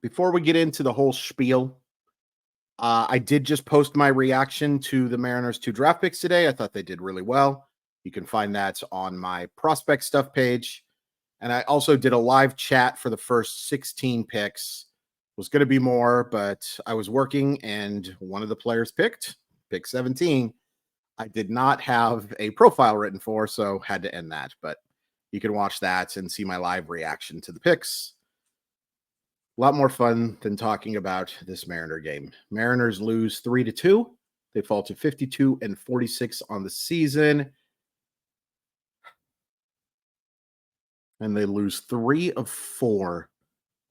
before we get into the whole spiel, I did just post my reaction to the Mariners' 2 draft picks today. I thought they did really well. You can find that on my prospect stuff page. And I also did a live chat for the first 16 picks. Was going to be more, but I was working and one of the players picked, pick 17. I did not have a profile written for, so had to end that. But you can watch that and see my live reaction to the picks. A lot more fun than talking about this Mariner game. Mariners lose 3-2. They fall to 52-46 on the season. And they lose 3 of 4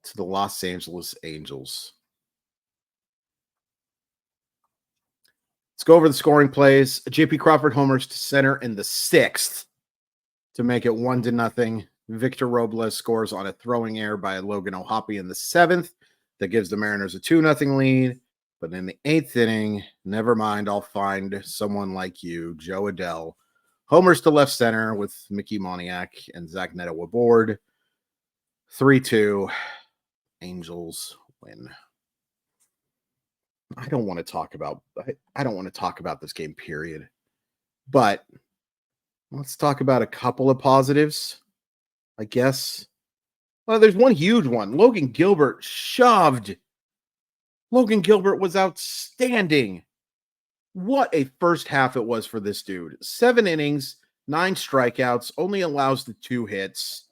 to the Los Angeles Angels. Let's go over the scoring plays. JP Crawford homers to center in the 6th to make it 1-0. Victor Robles scores on a throwing error by Logan O'Hoppe in the 7th. That gives the Mariners a 2-0 lead. But in the 8th inning, never mind, I'll find someone like you, Joe Adell. Homers to left center with Mickey Moniak and Zach Neto aboard. 3-2. Angels win. I don't want to talk about this game, period. But let's talk about a couple of positives, I guess. Well, there's one huge one. Logan Gilbert shoved. Logan Gilbert was outstanding. What a first half it was for this dude. 7 innings, 9 strikeouts, only allows the 2 hits.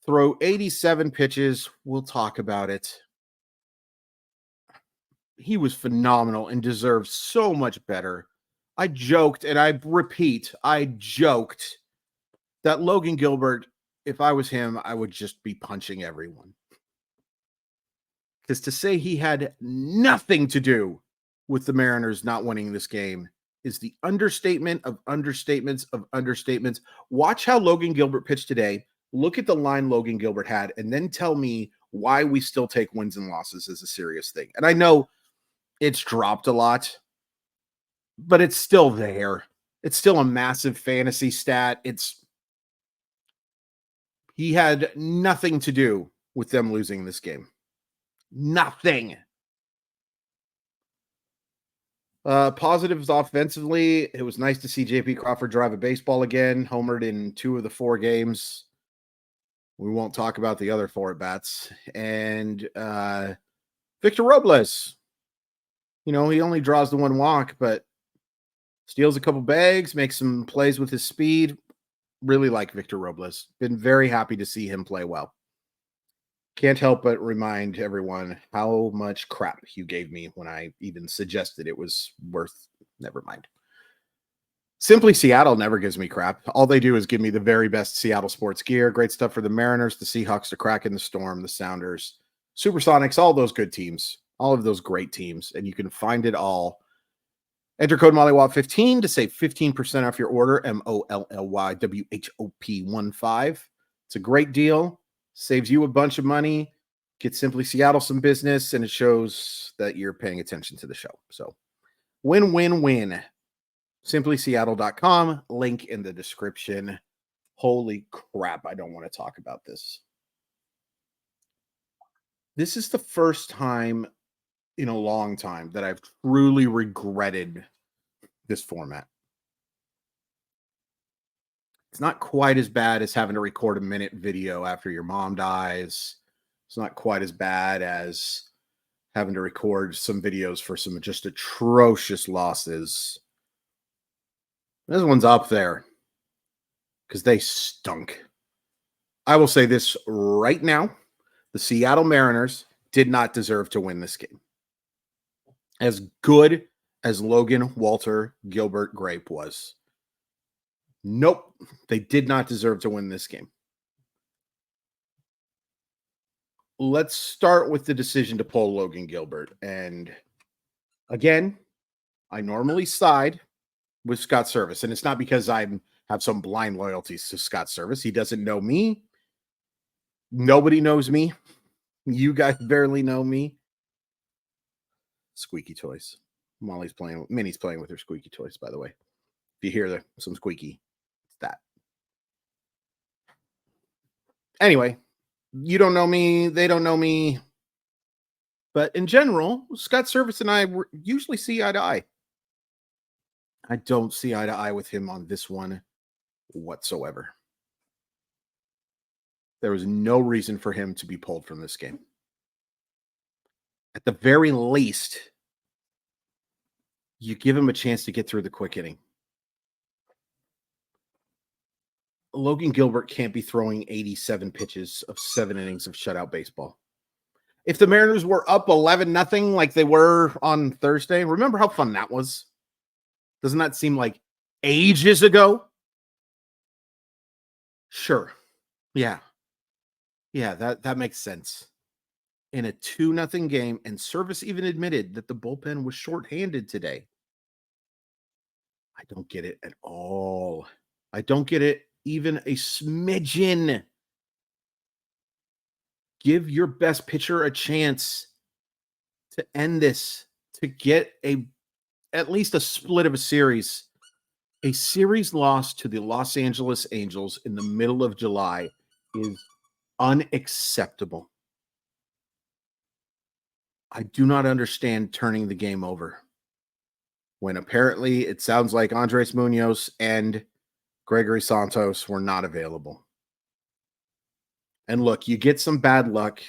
Throw 87 pitches. We'll talk about it. He was phenomenal and deserved so much better. I joked, and I repeat, I joked that Logan Gilbert, if I was him, I would just be punching everyone. Because to say he had nothing to do with the Mariners not winning this game is the understatement of understatements of understatements. Watch how Logan Gilbert pitched today. Look at the line Logan Gilbert had, and then tell me why we still take wins and losses as a serious thing. And I know it's dropped a lot, but it's still there. It's still a massive fantasy stat. He had nothing to do with them losing this game. Nothing. Positives offensively, it was nice to see JP Crawford drive a baseball again, homered in 2 of the 4 games. We won't talk about the other 4 at-bats. And Victor Robles, he only draws the 1 walk, but steals a couple bags, makes some plays with his speed. Really like Victor Robles. Been very happy to see him play well. Can't help but remind everyone how much crap you gave me when I even suggested it was worth. Never mind. Simply Seattle never gives me crap. All they do is give me the very best Seattle sports gear. Great stuff for the Mariners, the Seahawks, the Kraken, the Storm, the Sounders, Supersonics, all those good teams. All of those great teams. And you can find it all. Enter code MOLLYWOP15 to save 15% off your order. MOLLYWHOP15. It's a great deal. Saves you a bunch of money. Get Simply Seattle some business. And it shows that you're paying attention to the show. So win, win, win. SimplySeattle.com. Link in the description. Holy crap. I don't want to talk about this. This is the first time in a long time that I've truly regretted this format. It's not quite as bad as having to record a minute video after your mom dies. It's not quite as bad as having to record some videos for some just atrocious losses. This one's up there because they stunk. I will say this right now. The Seattle Mariners did not deserve to win this game. As good as Logan Walter Gilbert Grape was. Nope. They did not deserve to win this game. Let's start with the decision to pull Logan Gilbert. And again, I normally side with Scott Service. And it's not because I have some blind loyalties to Scott Service. He doesn't know me. Nobody knows me. You guys barely know me. Squeaky toys. Minnie's playing with her squeaky toys, by the way. If you hear some squeaky, it's that. Anyway, You don't know me. They don't know me. But in general, Scott Service and I usually see eye to eye. I don't see eye to eye with him on this one whatsoever. There was no reason for him to be pulled from this game. At the very least, you give him a chance to get through the quick inning. Logan Gilbert can't be throwing 87 pitches of 7 innings of shutout baseball. If the Mariners were up 11-0 like they were on Thursday, remember how fun that was? Doesn't that seem like ages ago? Sure. Yeah. Yeah, that makes sense. In a 2-0 game, and Service even admitted that the bullpen was shorthanded today. I don't get it at all. I don't get it even a smidgen. Give your best pitcher a chance to end this, to get at least a split of a series. A series loss to the Los Angeles Angels in the middle of July is unacceptable. I do not understand turning the game over when apparently it sounds like Andres Munoz and Gregory Santos were not available. And look, you get some bad luck.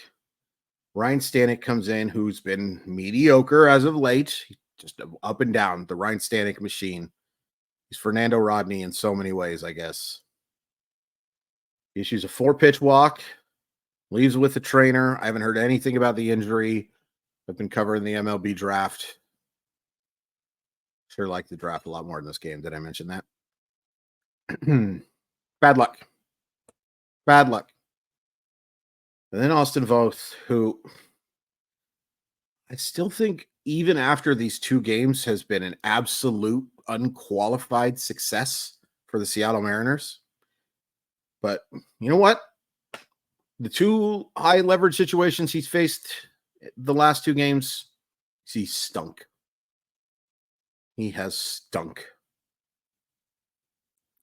Ryan Stanek comes in, who's been mediocre as of late, just up and down, the Ryan Stanek machine. He's Fernando Rodney in so many ways, I guess. He issues a 4-pitch walk, leaves with the trainer. I haven't heard anything about the injury. I've been covering the MLB draft. Sure like the draft a lot more in this game. Did I mention that? Bad luck. Bad luck. And then Austin Voth, who I still think even after these 2 games has been an absolute unqualified success for the Seattle Mariners. But you know what? The 2 high leverage situations he's faced the last 2 games, he's stunk. He has stunk.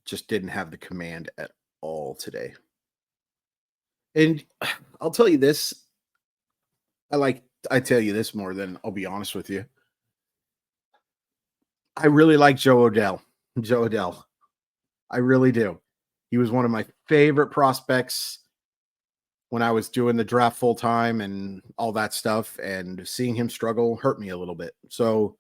Just didn't have the command at all today. And I'll tell you this. I tell you this more than I'll be honest with you. I really like Joe Adell. I really do. He was one of my favorite prospects when I was doing the draft full time and all that stuff, and seeing him struggle hurt me a little bit. So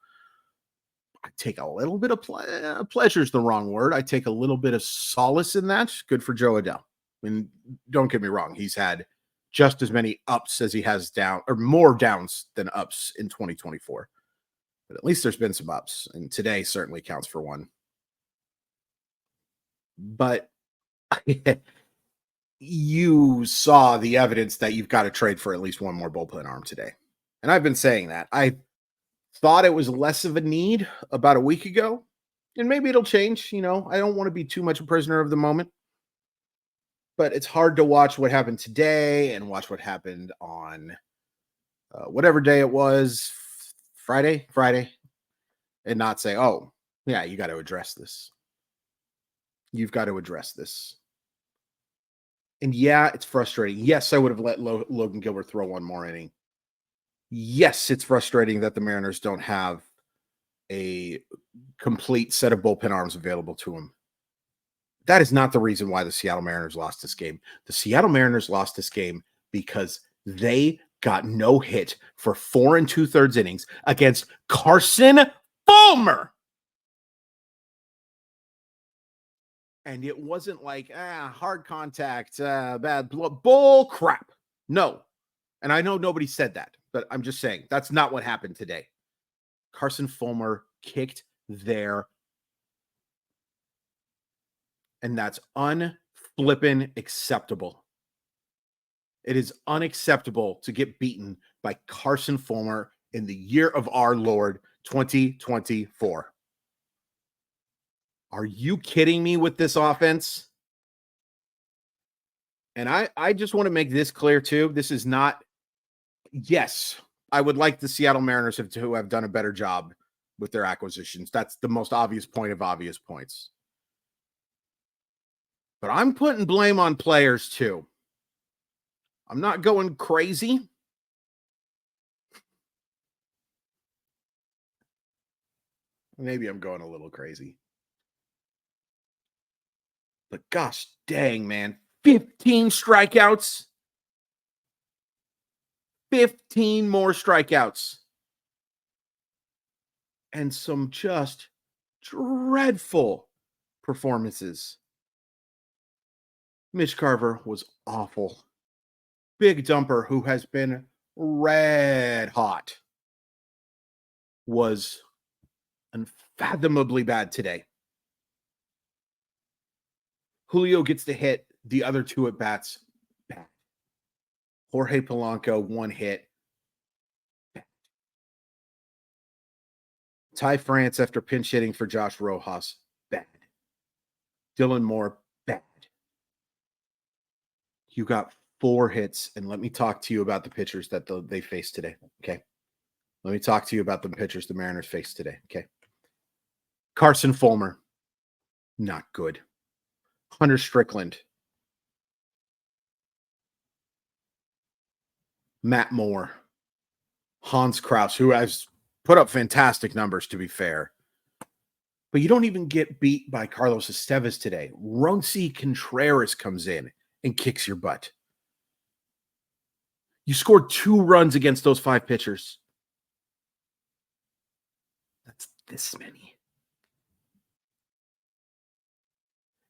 I take a little bit of pleasure is the wrong word. I take a little bit of solace in that. Good for Joe Adell. And don't get me wrong, he's had just as many ups as he has down, or more downs than ups in 2024. But at least there's been some ups, and today certainly counts for one. But you saw the evidence that you've got to trade for at least one more bullpen arm today. And I've been saying that. I thought it was less of a need about a week ago, and maybe it'll change. I don't want to be too much a prisoner of the moment. But it's hard to watch what happened today and watch what happened on whatever day it was, Friday, and not say, oh, yeah, you got to address this. You've got to address this. And yeah, it's frustrating. Yes, I would have let Logan Gilbert throw one more inning. Yes, it's frustrating that the Mariners don't have a complete set of bullpen arms available to them. That is not the reason why the Seattle Mariners lost this game. The Seattle Mariners lost this game because they got no hit for 4 2/3 innings against Carson Fulmer. And it wasn't like, hard contact, bad bull crap. No. And I know nobody said that, but I'm just saying that's not what happened today. Carson Fulmer kicked their, and that's unflippin' acceptable. It is unacceptable to get beaten by Carson Fulmer in the year of our Lord 2024. Are you kidding me with this offense? And I just want to make this clear too. This is not, yes, I would like the Seattle Mariners to have done a better job with their acquisitions. That's the most obvious point of obvious points. But I'm putting blame on players too. I'm not going crazy. Maybe I'm going a little crazy. But gosh dang, man. 15 strikeouts. 15 more strikeouts. And some just dreadful performances. Mitch Carver was awful. Big Dumper, who has been red hot, was unfathomably bad today. Julio gets to hit the other two at bats. Bad. Jorge Polanco, one hit. Bad. Ty France after pinch hitting for Josh Rojas. Bad. Dylan Moore. Bad. You got 4 hits, and let me talk to you about the pitchers that they faced today. Okay. Let me talk to you about the pitchers the Mariners faced today. Okay. Carson Fulmer. Not good. Hunter Strickland. Matt Moore. Hans Kraus, who has put up fantastic numbers, to be fair. But you don't even get beat by Carlos Estevez today. Ronci Contreras comes in and kicks your butt. You scored 2 runs against those 5 pitchers. That's this many.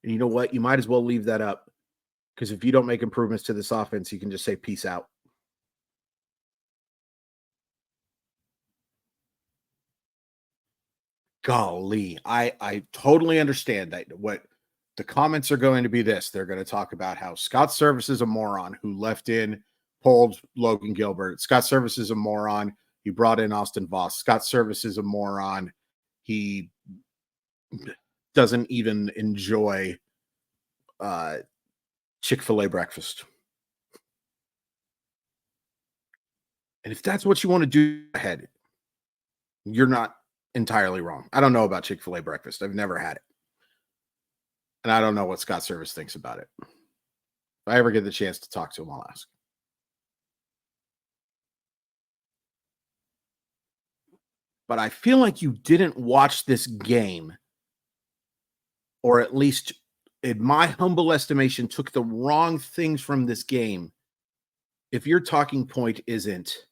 And you know what? You might as well leave that up, because if you don't make improvements to this offense, you can just say peace out. Golly, I totally understand that what the comments are going to be this. They're going to talk about how Scott Service is a moron who left in, pulled Logan Gilbert. Scott Service is a moron. He brought in Austin Voss. Scott Service is a moron. He doesn't even enjoy Chick-fil-A breakfast. And if that's what you want to do ahead, you're not entirely wrong. I don't know about Chick-fil-A breakfast. I've never had it. And I don't know what Scott Service thinks about it. If I ever get the chance to talk to him, I'll ask. But I feel like you didn't watch this game, or at least, in my humble estimation, took the wrong things from this game if your talking point isn't,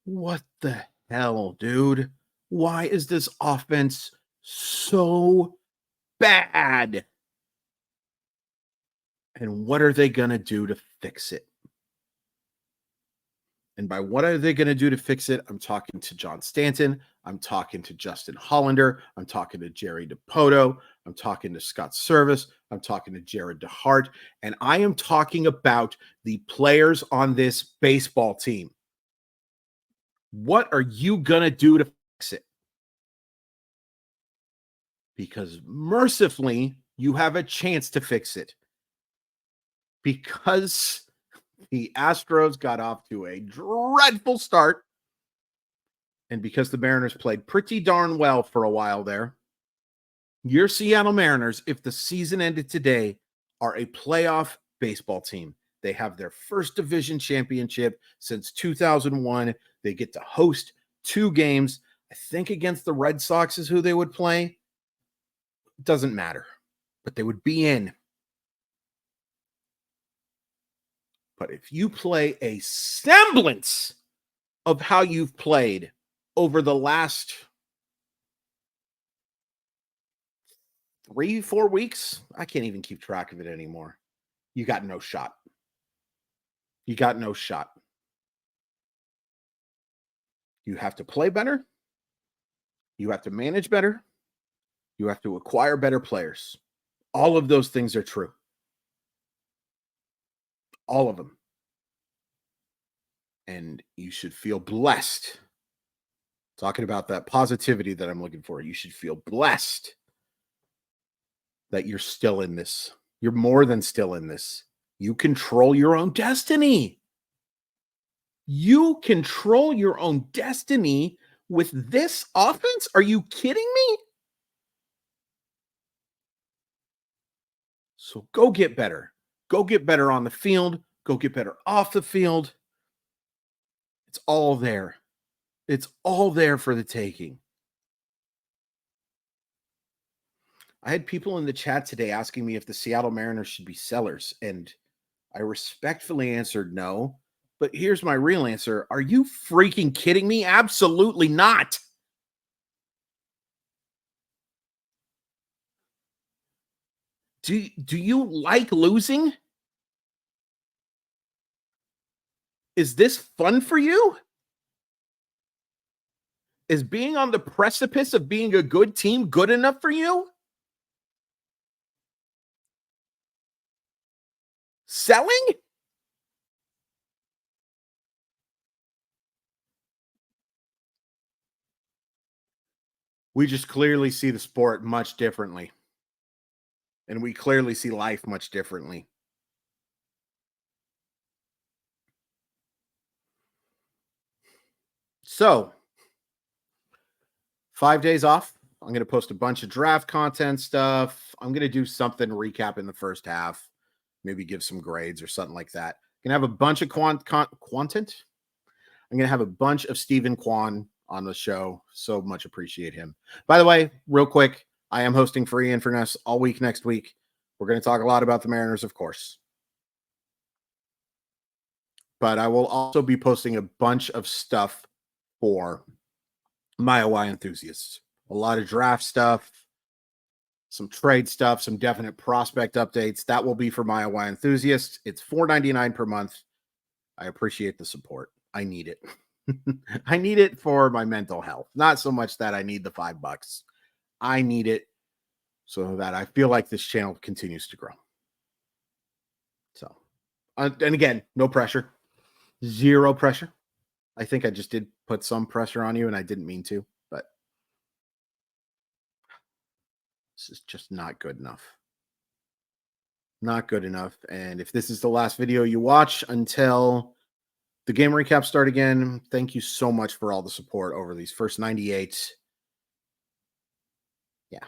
what the hell, dude? Why is this offense so bad? And what are they going to do to fix it? And by what are they going to do to fix it, I'm talking to John Stanton. I'm talking to Justin Hollander. I'm talking to Jerry DePoto. I'm talking to Scott Service. I'm talking to Jared DeHart. And I am talking about the players on this baseball team. What are you going to do to fix it? Because mercifully, you have a chance to fix it. Because the Astros got off to a dreadful start, and because the Mariners played pretty darn well for a while there, your Seattle Mariners, if the season ended today, are a playoff baseball team. They have their first division championship since 2001. They get to host 2 games. I think against the Red Sox is who they would play. Doesn't matter, but they would be in. But if you play a semblance of how you've played over the last 3-4 weeks, I can't even keep track of it anymore. You got no shot. You got no shot. You have to play better. You have to manage better. You have to acquire better players. All of those things are true. All of them. And you should feel blessed. Talking about that positivity that I'm looking for. You should feel blessed that you're still in this. You're more than still in this. You control your own destiny. You control your own destiny with this offense? Are you kidding me? So go get better. Go get better on the field. go get better off the field. It's all there. It's all there for the taking. I had people in the chat today asking me if the Seattle Mariners should be sellers, and I respectfully answered no. But here's my real answer. Are you freaking kidding me? Absolutely not. Do you like losing? Is this fun for you? Is being on the precipice of being a good team good enough for you? Selling? We just clearly see the sport much differently. And we clearly see life much differently. So, 5 days off. I'm going to post a bunch of draft content stuff. I'm going to do something recapping the first half, maybe give some grades or something like that. I'm going to have a bunch of content. I'm going to have a bunch of Stephen Kwan on the show. So much appreciate him. By the way, real quick, I am hosting Free Inferness all week next week. We're going to talk a lot about the Mariners, of course. But I will also be posting a bunch of stuff for my OI enthusiasts. A lot of draft stuff, some trade stuff, some definite prospect updates. That will be for my OI enthusiasts. It's $4.99 per month. I appreciate the support. I need it. I need it for my mental health. Not so much that I need the $5. I need it so that I feel like this channel continues to grow. So, and again, no pressure. Zero pressure. I think I just did put some pressure on you and I didn't mean to, but this is just not good enough. Not good enough. And if this is the last video you watch until the game recaps start again, thank you so much for all the support over these first 98. Yeah.